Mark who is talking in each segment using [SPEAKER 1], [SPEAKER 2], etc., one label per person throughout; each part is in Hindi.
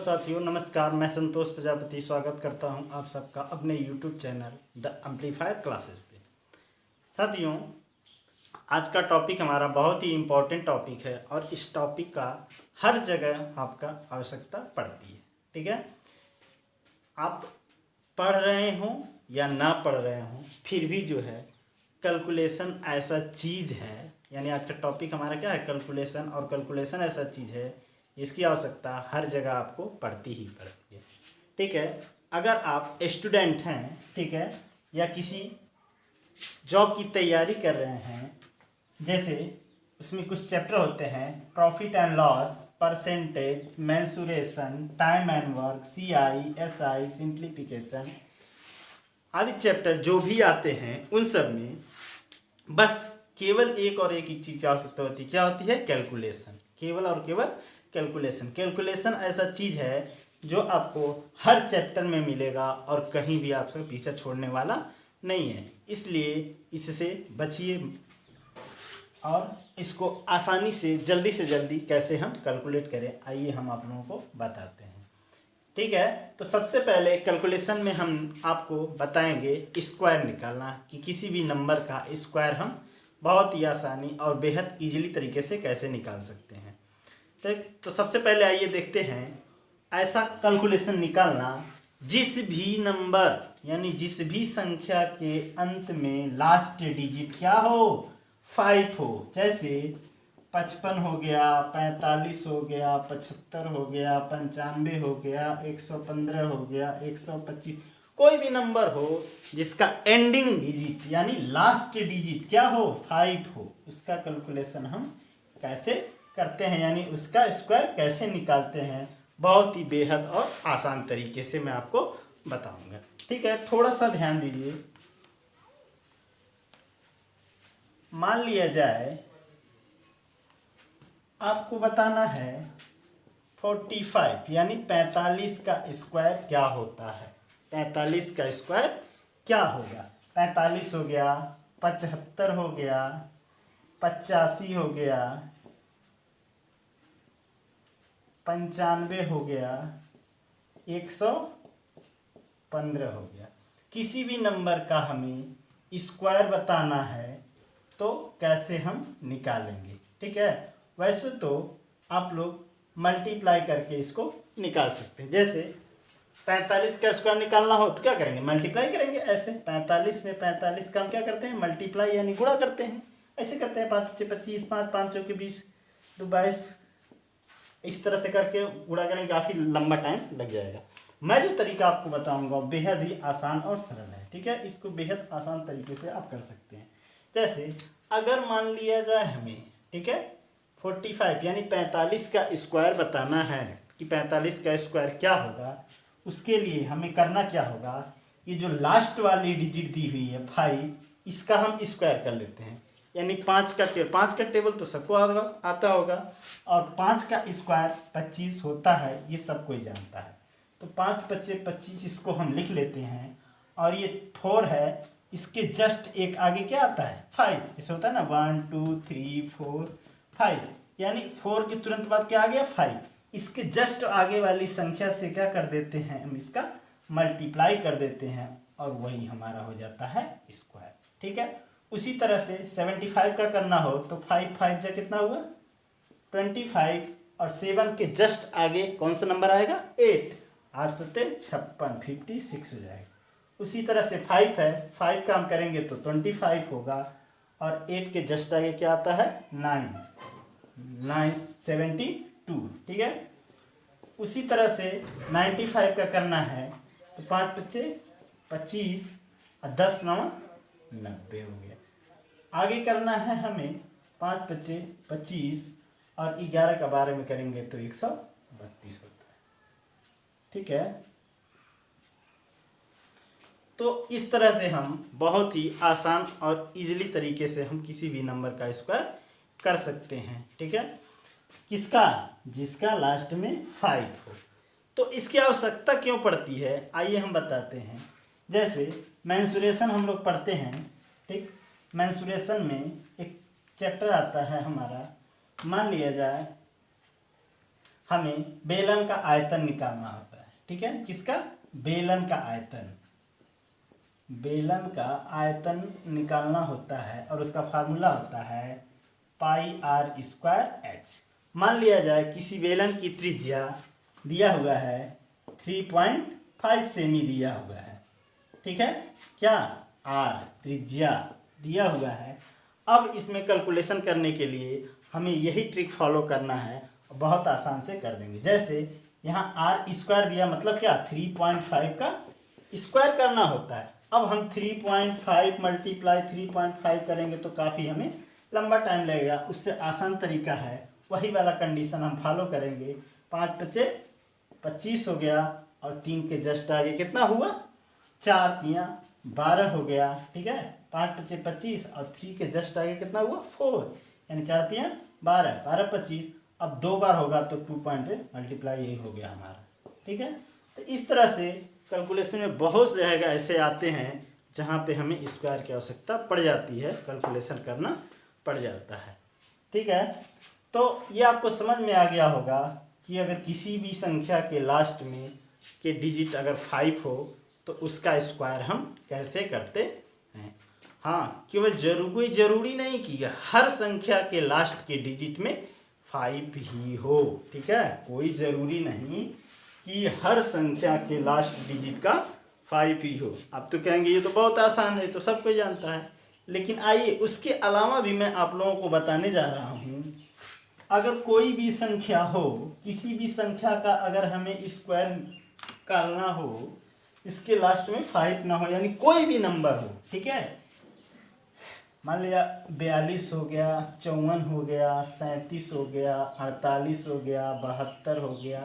[SPEAKER 1] साथियों, नमस्कार। मैं संतोष प्रजापति स्वागत करता हूं आप सबका अपने YouTube channel the amplifier classes पे। साथियों, आज का टॉपिक हमारा बहुत ही इम्पोर्टेंट टॉपिक है और इस टॉपिक का हर जगह आपका आवश्यकता पड़ती है। ठीक है, आप पढ़ रहे हों या ना पढ़ रहे हों, फिर भी जो है कैलकुलेशन ऐसा चीज़ है, यानी आज का टॉपिक हमारा क्या है, कैलकुलेशन। और कैलकुलेशन ऐसा चीज़ है इसकी आवश्यकता हर जगह आपको पड़ती ही पड़ती है। ठीक है, अगर आप स्टूडेंट हैं, ठीक है, या किसी जॉब की तैयारी कर रहे हैं, जैसे उसमें कुछ चैप्टर होते हैं, profit and loss, percentage, mensuration, time and work, CI, SI, simplification आदि चैप्टर जो भी आते हैं, उन सब में बस केवल एक और एक ही चीज़ की आवश्यकता होती है। क्या होती है? कैलकुलेशन। केवल और केवल कैलकुलेशन। कैलकुलेशन ऐसा चीज़ है जो आपको हर चैप्टर में मिलेगा और कहीं भी आपसे पीछे छोड़ने वाला नहीं है। इसलिए इससे बचिए और इसको आसानी से जल्दी कैसे हम कैलकुलेट करें, आइए हम आप लोगों को बताते हैं। ठीक है, तो सबसे पहले कैलकुलेशन में हम आपको बताएंगे स्क्वायर निकालना, कि किसी भी नंबर का स्क्वायर हम बहुत ही आसानी और बेहद ईजिली तरीके से कैसे निकाल सकते हैं। तो सबसे पहले आइए देखते हैं ऐसा कैलकुलेशन निकालना जिस भी नंबर यानी जिस भी संख्या के अंत में लास्ट डिजिट क्या हो, 5 हो। जैसे 55 हो गया, 45 हो गया, 75 हो गया, 95 हो गया, 115 हो गया, 125, कोई भी नंबर हो जिसका एंडिंग डिजिट यानी लास्ट डिजिट क्या हो, 5 हो, उसका कैलकुलेशन हम कैसे करते हैं, यानी उसका स्क्वायर कैसे निकालते हैं, बहुत ही बेहद और आसान तरीके से मैं आपको बताऊंगा। ठीक है, थोड़ा सा ध्यान दीजिए। मान लिया जाए आपको बताना है 45 यानी 45 का स्क्वायर क्या होता है। 45 का स्क्वायर क्या होगा? 45 हो गया, 75 हो गया, 85 हो गया, 95 हो गया, 115 हो गया। किसी भी नंबर का हमें स्क्वायर बताना है तो कैसे हम निकालेंगे? ठीक है, वैसे तो आप लोग मल्टीप्लाई करके इसको निकाल सकते हैं। जैसे 45 का स्क्वायर निकालना हो तो क्या करेंगे? मल्टीप्लाई करेंगे। ऐसे 45 में 45 का हम क्या करते हैं? मल्टीप्लाई यानी गुणा करते हैं। ऐसे करते हैं, 5 × 25, 5 × 5 = 20, 2 × 22, इस तरह से करके गुणा करेंगे, काफ़ी लंबा टाइम लग जाएगा। मैं जो तरीका आपको बताऊंगा बेहद ही आसान और सरल है। ठीक है, इसको बेहद आसान तरीके से आप कर सकते हैं। जैसे अगर मान लिया जाए हमें, ठीक है, 45 यानी 45 का स्क्वायर बताना है कि 45 का स्क्वायर क्या होगा, उसके लिए हमें करना क्या होगा, ये जो लास्ट वाली डिजिट दी हुई है 5, इसका हम स्क्वायर कर लेते हैं। यानी 5 का टेबल तो सबको आता होगा, और 5 का स्क्वायर 25 होता है, ये सब कोई जानता है। तो 5 × 5 = 25, इसको हम लिख लेते हैं। और ये 4 है, इसके जस्ट एक आगे क्या आता है? 5। जैसे होता है ना 1 2 3 4 5, यानी 4 के तुरंत बाद क्या आ गया? 5। इसके जस्ट आगे वाली संख्या से क्या कर देते हैं? हम इसका मल्टीप्लाई कर देते हैं और वही हमारा हो जाता है स्क्वायर। ठीक है, उसी तरह से 75 का करना हो तो 5 × 5 = कितना हुआ? 25, और 7 के जस्ट आगे कौन सा नंबर आएगा? 8। 8 × 7 = 56, 56 हो जाएगा। उसी तरह से 5 है, 5 का हम करेंगे तो 25 होगा, और 8 के जस्ट आगे क्या आता है? 9, 9 × 72। ठीक है, उसी तरह से 95 का करना है तो 5 × 5 = 25, और 10 × 9 = 90 हो गया। आगे करना है हमें 5 × 5 = 25, और 11 का 12 में करेंगे तो 132 होता है। ठीक है, तो इस तरह से हम बहुत ही आसान और इजीली तरीके से हम किसी भी नंबर का स्क्वायर कर सकते हैं। ठीक है, किसका? जिसका लास्ट में 5 हो। तो इसकी आवश्यकता क्यों पड़ती है, आइए हम बताते हैं। जैसे मेंसुरेशन हम लोग पढ़ते हैं, ठीक, मेंसुरेशन में एक चैप्टर आता है हमारा, मान लिया जाए हमें बेलन का आयतन निकालना होता है। ठीक है, किसका? बेलन का आयतन। बेलन का आयतन निकालना होता है और उसका फार्मूला होता है पाई आर स्क्वायर एच। मान लिया जाए किसी बेलन की त्रिज्या दिया हुआ है 3.5 सेमी दिया हुआ है। ठीक है, क्या? आर त्रिज्या दिया हुआ है। अब इसमें कैलकुलेशन करने के लिए हमें यही ट्रिक फॉलो करना है, बहुत आसान से कर देंगे। जैसे यहाँ आर स्क्वायर दिया, मतलब क्या? 3.5 का स्क्वायर करना होता है। अब हम 3.5 मल्टीप्लाई 3.5 करेंगे तो काफ़ी हमें लंबा टाइम लगेगा। उससे आसान तरीका है, वही वाला कंडीशन हम फॉलो करेंगे। 5 × 5 = 25 हो गया और 3 के जस्ट आगे कितना हुआ? 4 × 3 = 12 हो गया। ठीक है, 5 × 5 = 25 और 3 के जस्ट आगे कितना हुआ? 4, यानी 4 × 3 = 12, 12 × 25। अब 2 बार होगा तो 2 पॉइंट मल्टीप्लाई, यही हो गया हमारा। ठीक है, तो इस तरह से कैलकुलेशन में बहुत से जगह ऐसे आते हैं जहाँ पे हमें स्क्वायर की आवश्यकता पड़ जाती है, कैलकुलेशन करना पड़ जाता है। ठीक है, तो ये आपको समझ में आ गया होगा कि अगर किसी भी संख्या के लास्ट में के डिजिट अगर 5 हो तो उसका स्क्वायर हम कैसे करते हैं। हाँ, केवल कोई ज़रूरी नहीं कि हर संख्या के लास्ट के डिजिट में 5 ही हो। ठीक है, कोई ज़रूरी नहीं कि हर संख्या के लास्ट डिजिट का 5 ही हो। आप तो कहेंगे ये तो बहुत आसान है, तो सब कोई जानता है। लेकिन आइए उसके अलावा भी मैं आप लोगों को बताने जा रहा हूँ। अगर कोई भी संख्या हो, किसी भी संख्या का अगर हमें स्क्वायर निकालना हो, इसके लास्ट में 5 ना हो, यानी कोई भी नंबर हो। ठीक है, मान लिया 42 हो गया, 54 हो गया, 37 हो गया, 48 हो गया, 72 हो गया,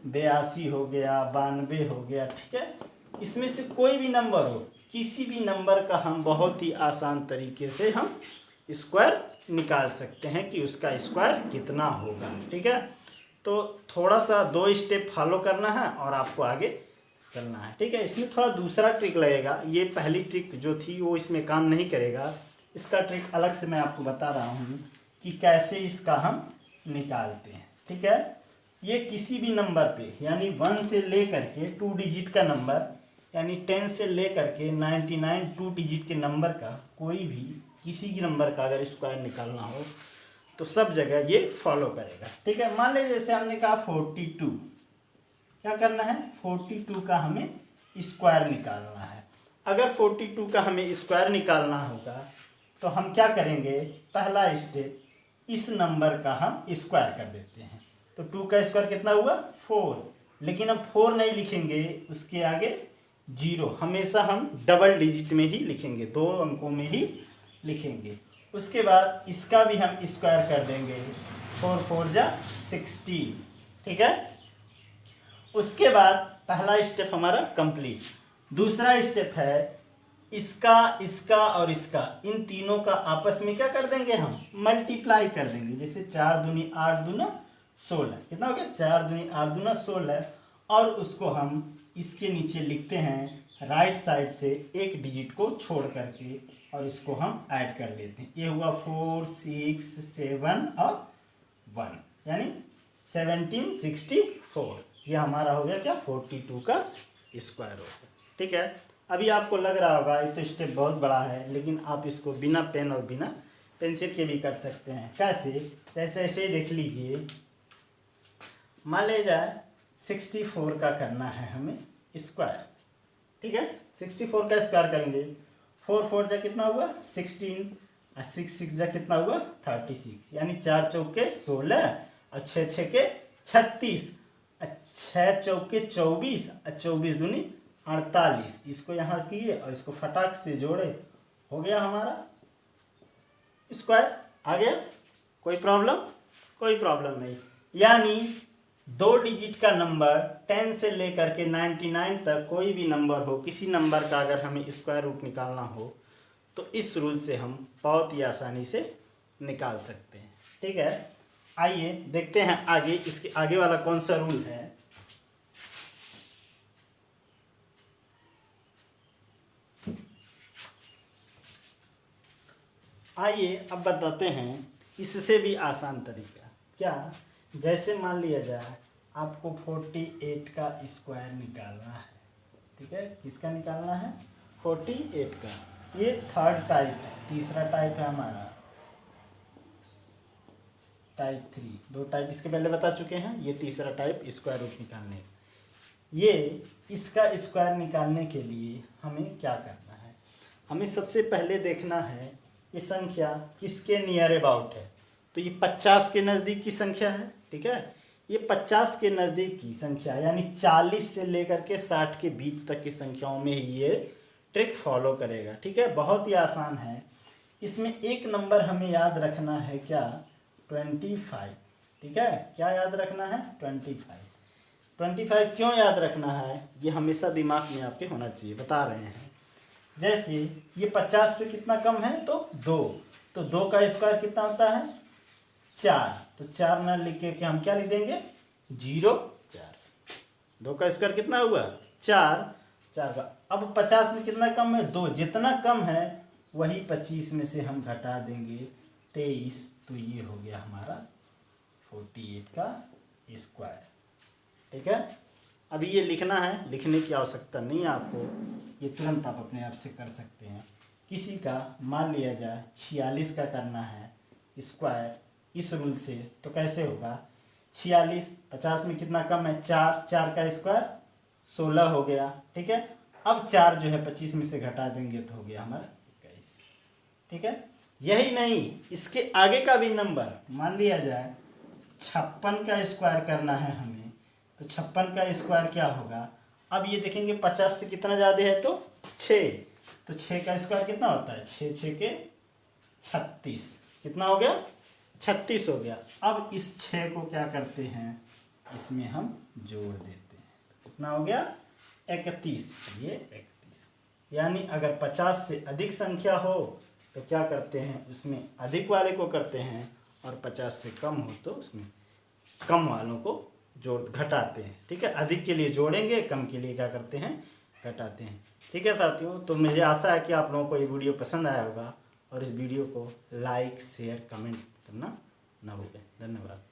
[SPEAKER 1] 82 हो गया, 92 हो गया। ठीक है, इसमें से कोई भी नंबर हो, किसी भी नंबर का हम बहुत ही आसान तरीके से हम स्क्वायर निकाल सकते हैं कि उसका स्क्वायर कितना होगा। ठीक है, तो थोड़ा सा 2 स्टेप फॉलो करना है और आपको आगे चलना है। ठीक है, इसमें थोड़ा दूसरा ट्रिक लगेगा। ये पहली ट्रिक जो थी वो इसमें काम नहीं करेगा। इसका ट्रिक अलग से मैं आपको बता रहा हूँ कि कैसे इसका हम निकालते हैं। ठीक है, ये किसी भी नंबर पे, यानी 1 से ले करके 2 डिजिट का नंबर, यानी 10 से ले करके 99 2 डिजिट के नंबर का कोई भी किसी की नंबर का अगर स्क्वायर निकालना हो तो सब जगह ये फॉलो करेगा। ठीक है, मान लीजिए जैसे हमने कहा 42, क्या करना है? 42 का हमें स्क्वायर निकालना है। अगर 42 का हमें स्क्वायर निकालना होगा तो हम क्या करेंगे? पहला स्टेप, इस नंबर का हम स्क्वायर कर देते हैं। तो 2 का स्क्वायर कितना हुआ? 4। लेकिन हम 4 नहीं लिखेंगे, उसके आगे 0, हमेशा हम डबल डिजिट में ही लिखेंगे, 2 अंकों में ही लिखेंगे। उसके बाद इसका भी हम स्क्वायर कर देंगे, 4 4 = 16। ठीक है, उसके बाद पहला स्टेप हमारा कंप्लीट। दूसरा स्टेप है इसका, इसका और इसका, इन तीनों का आपस में क्या कर देंगे? हम मल्टीप्लाई कर देंगे। जैसे 4 दूनी 8 दूना 16, कितना हो गया? 4 दूनी 8 दूना 16। और उसको हम इसके नीचे लिखते हैं राइट साइड से एक डिजिट को छोड़ करके, और इसको हम ऐड कर लेते हैं। ये हुआ 4 6 7 और 1, यानी 1764। ये हमारा हो गया क्या? 42 का स्क्वायर हो गया। ठीक है, अभी आपको लग रहा होगा ये तो स्टेप बहुत बड़ा है, लेकिन आप इसको बिना पेन और बिना पेंसिल के भी कर सकते हैं। कैसे? जैसे ऐसे ही देख लीजिए, मान ले जाए 64 का करना है हमें स्क्वायर। ठीक है, 64 का स्क्वायर करेंगे। 4 4 जा कितना हुआ? 16, और 6 6 जा कितना हुआ? 36, यानी 4 चौके 16 और 6 6 के 36, 6 चौके 24 और 24 दूनी 48। इसको यहाँ किए और इसको फटाक से जोड़े, हो गया हमारा स्क्वायर। आ गया? कोई प्रॉब्लम? कोई प्रॉब्लम नहीं। यानी 2 डिजिट का नंबर 10 से लेकर के 99 तक कोई भी नंबर हो, किसी नंबर का अगर हमें स्क्वायर रूट निकालना हो तो इस रूल से हम बहुत ही आसानी से निकाल सकते हैं। ठीक है, आइए देखते हैं आगे, इसके आगे वाला कौन सा रूल है। आइए अब बताते हैं इससे भी आसान तरीका। क्या? जैसे मान लिया जाए आपको 48 का स्क्वायर निकालना है, ठीक है, किसका निकालना है? 48 का। ये थर्ड टाइप है, तीसरा टाइप है हमारा टाइप 3। दो टाइप इसके पहले बता चुके हैं, ये तीसरा टाइप स्क्वायर रूट निकालने का। ये इसका स्क्वायर निकालने के लिए हमें क्या करना है? हमें सबसे पहले देखना है ये संख्या किसके नियर अबाउट है। तो ये 50 के नज़दीक की संख्या है, ठीक है। ये 50 के नज़दीक की संख्या यानी 40 से लेकर के 60 के बीच तक की संख्याओं में ही ये ट्रिक फॉलो करेगा, ठीक है। बहुत ही आसान है। इसमें एक नंबर हमें याद रखना है क्या? 25, ठीक है। क्या याद रखना है? 25। 25 क्यों याद रखना है? ये हमेशा दिमाग में आपके होना चाहिए, बता रहे हैं। जैसे ये 50 से कितना कम है? तो 2। तो 2 का स्क्वायर कितना होता है? 4। तो 4 ना लिख के हम क्या लिख देंगे? 0 4। 2 का स्क्वायर कितना हुआ? 4। 4 का अब 50 में कितना कम है? 2। जितना कम है वही 25 में से हम घटा देंगे 23। तो ये हो गया हमारा 48 का स्क्वायर, ठीक है। अभी ये लिखना है, लिखने की आवश्यकता नहीं है आपको, ये तुरंत आप अपने आप से कर सकते हैं। किसी का मान लिया जाए 46 का करना है स्क्वायर इस रूल से, तो कैसे होगा? 46 50 में कितना कम है? 4। 4 का स्क्वायर 16 हो गया, ठीक है। अब 4 जो है 25 में से घटा देंगे तो हो गया हमारा 21, ठीक है। यही नहीं, इसके आगे का भी नंबर मान लिया जाए 56 का स्क्वायर करना है हमें, तो 56 का स्क्वायर क्या होगा? अब ये देखेंगे 50 से कितना ज़्यादा है तो 6। तो 6 का स्क्वायर कितना होता है? 6 6 के 36। कितना हो गया? 36 हो गया। अब इस 6 को क्या करते हैं? इसमें हम जोड़ देते हैं। कितना हो गया? 31। ये 31। यानी अगर 50 से अधिक संख्या हो तो क्या करते हैं? उसमें अधिक वाले को करते हैं, और 50 से कम हो तो उसमें कम वालों को जोड़ घटाते हैं, ठीक है। अधिक के लिए जोड़ेंगे, कम के लिए क्या करते हैं? घटाते हैं, ठीक है साथियों। तो मुझे आशा है कि आप लोगों को ये वीडियो पसंद आया होगा, और इस वीडियो को लाइक शेयर कमेंट करना ना भूलें। धन्यवाद।